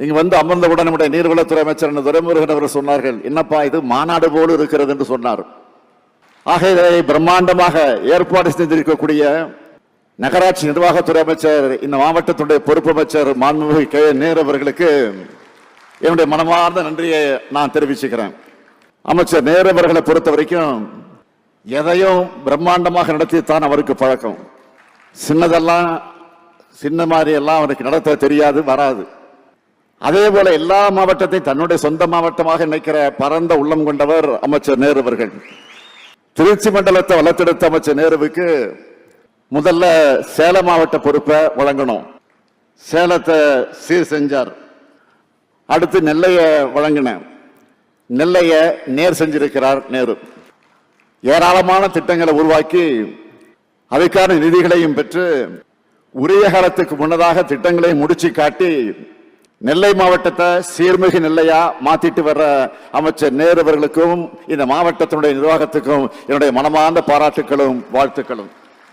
இங்க வந்து அமர்ந்தவுடன் நம்முடைய நீர்வளத்துறை அமைச்சர் துரைமுருகன் அவர் சொன்னார்கள், என்னப்பா இது மாநாடு போல இருக்கிறது என்று சொன்னார். ஆக இதை பிரம்மாண்டமாக ஏற்பாடு செய்திருக்கக்கூடிய நகராட்சி நிர்வாகத்துறை அமைச்சர், இந்த மாவட்டத்துடைய பொறுப்பு அமைச்சர் மாண்புமிகு கே. நேரு அவர்களுக்கு என்னுடைய மனமார்ந்த நன்றியை நான் தெரிவிச்சுக்கிறேன். அமைச்சர் நேரு அவர்களை பொறுத்த வரைக்கும் எதையும் பிரம்மாண்டமாக நடத்தித்தான் அவருக்கு பழக்கம். சின்னதெல்லாம் சின்ன மாதிரி எல்லாம் அவருக்கு நடத்த தெரியாது, வராது. அதே போல எல்லா மாவட்டத்தையும் தன்னுடைய சொந்த மாவட்டமாக நினைக்கிற பரந்த உள்ளம் கொண்டவர் அமைச்சர் நேரு அவர்கள். திருச்சி மண்டலத்தை வளர்த்தெடுத்த அமைச்சர் நேருவுக்கு முதல்ல சேலம் மாவட்ட பொறுப்பை வழங்கணும். சேலத்தை சீர் செஞ்சார். அடுத்து நெல்லைய வழங்கின, நெல்லைய நேர் செஞ்சிருக்கிறார் நேரு. ஏராளமான திட்டங்களை உருவாக்கி அதுக்கான நிதிகளையும் பெற்று உரிய காலத்துக்கு முன்னதாக திட்டங்களை முடிச்சு காட்டி நெல்லை மாவட்டத்தை சீர்மிகு நெல்லையா மாத்திட்டு வர்ற அமைச்சர் நேரு அவர்களுக்கும் இந்த மாவட்டத்தினுடைய நிர்வாகத்துக்கும் என்னுடைய மனமார்ந்த பாராட்டுகளும் வாழ்த்துக்களும்.